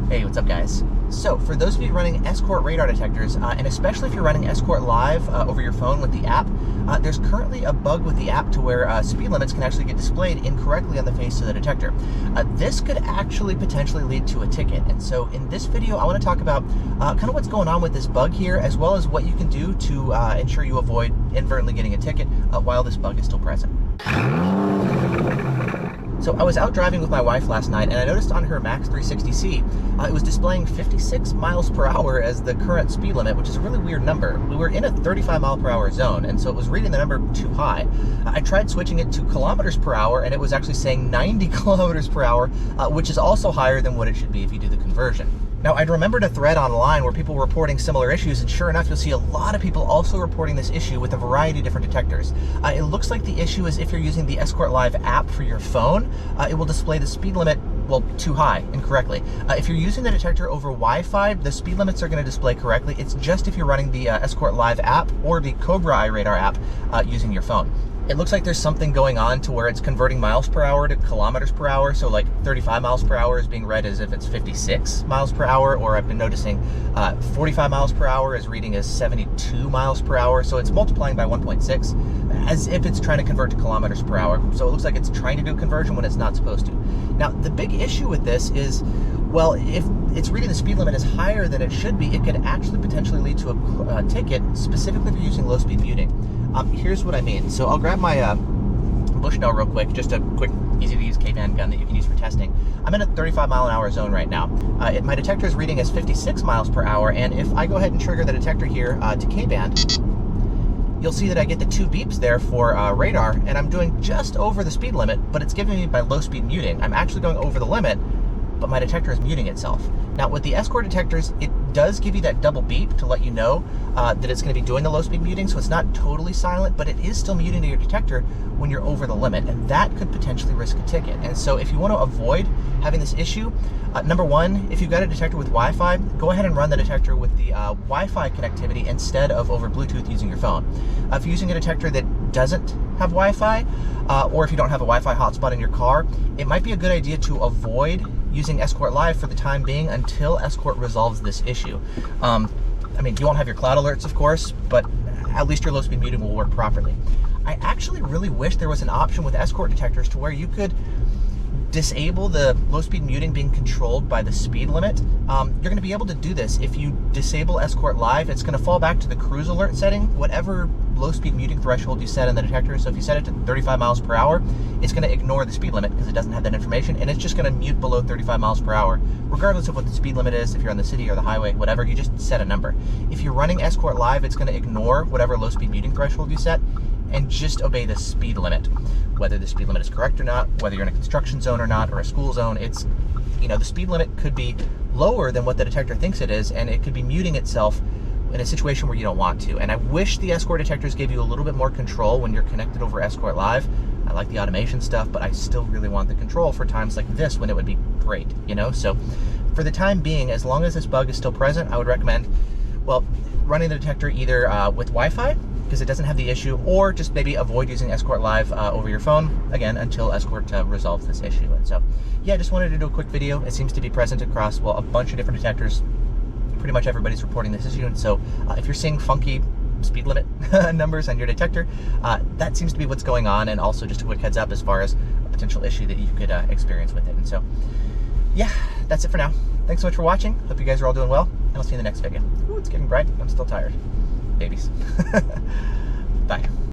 Hey, what's up guys? So for those of you running Escort radar detectors, and especially if you're running Escort Live over your phone with the app, there's currently a bug with the app to where speed limits can actually get displayed incorrectly on the face of the detector. This could actually potentially lead to a ticket. And so in this video, I want to talk about kind of what's going on with this bug here, as well as what you can do to ensure you avoid inadvertently getting a ticket while this bug is still present. So I was out driving with my wife last night, and I noticed on her Max 360C, it was displaying 56 miles per hour as the current speed limit, which is a really weird number. We were in a 35 mile per hour zone, and so it was reading the number too high. I tried switching it to kilometers per hour, and it was actually saying 90 kilometers per hour, which is also higher than what it should be if you do the conversion. Now, I'd remembered a thread online where people were reporting similar issues, and sure enough, you'll see a lot of people also reporting this issue with a variety of different detectors. It looks like the issue is if you're using the Escort Live app for your phone, it will display the speed limit, well, too high, incorrectly. If you're using the detector over Wi-Fi, the speed limits are going to display correctly. It's just if you're running the Escort Live app or the Cobra iRadar app using your phone. It looks like there's something going on to where it's converting miles per hour to kilometers per hour. So like 35 miles per hour is being read as if it's 56 miles per hour, or I've been noticing 45 miles per hour is reading as 72 miles per hour. So it's multiplying by 1.6 as if it's trying to convert to kilometers per hour. So it looks like it's trying to do a conversion when it's not supposed to. Now, the big issue with this is, well, if it's reading the speed limit is higher than it should be, it could actually potentially lead to a ticket, specifically for using low speed muting. Here's what I mean. So I'll grab my Bushnell real quick, just a quick, easy to use K-band gun that you can use for testing. I'm in a 35 mile an hour zone right now. My detector is reading as 56 miles per hour, and if I go ahead and trigger the detector here to K-band, you'll see that I get the 2 beeps there for radar, and I'm doing just over the speed limit, but it's giving me my low speed muting. I'm actually going over the limit, but my detector is muting itself. Now with the Escort detectors, it does give you that double beep to let you know that it's going to be doing the low speed muting, so it's not totally silent, but it is still muting to your detector when you're over the limit, and that could potentially risk a ticket. And so if you want to avoid having this issue, number one, if you've got a detector with Wi-Fi, go ahead and run the detector with the Wi-Fi connectivity instead of over Bluetooth using your phone. If you're using a detector that doesn't have Wi-Fi, or if you don't have a Wi-Fi hotspot in your car, it might be a good idea to avoid using Escort Live for the time being until Escort resolves this issue. I mean, you won't have your cloud alerts, of course, but at least your low speed muting will work properly. I actually really wish there was an option with Escort detectors to where you could disable the low speed muting being controlled by the speed limit. You're going to be able to do this if you disable Escort Live. It's going to fall back to the cruise alert setting, whatever low speed muting threshold you set on the detector. So if you set it to 35 miles per hour, it's going to ignore the speed limit because it doesn't have that information, and it's just going to mute below 35 miles per hour, regardless of what the speed limit is. If you're on the city or the highway, whatever, you just set a number. If you're running Escort Live, it's going to ignore whatever low speed muting threshold you set and just obey the speed limit. Whether the speed limit is correct or not, whether you're in a construction zone or not, or a school zone, it's, you know, the speed limit could be lower than what the detector thinks it is, and it could be muting itself in a situation where you don't want to. And I wish the Escort detectors gave you a little bit more control when you're connected over Escort Live. I like the automation stuff, but I still really want the control for times like this when it would be great, you know? So for the time being, as long as this bug is still present, I would recommend, well, running the detector either with Wi-Fi, because it doesn't have the issue, or just maybe avoid using Escort Live over your phone, again, until Escort resolves this issue. And so, yeah, I just wanted to do a quick video. It seems to be present across, well, a bunch of different detectors. Pretty much everybody's reporting this issue, and so if you're seeing funky speed limit numbers on your detector, that seems to be what's going on, and also just a quick heads up as far as a potential issue that you could experience with it. And so, yeah, that's it for now. Thanks so much for watching. Hope you guys are all doing well, and I'll see you in the next video. Ooh, it's getting bright. I'm still tired. Babies. Bye.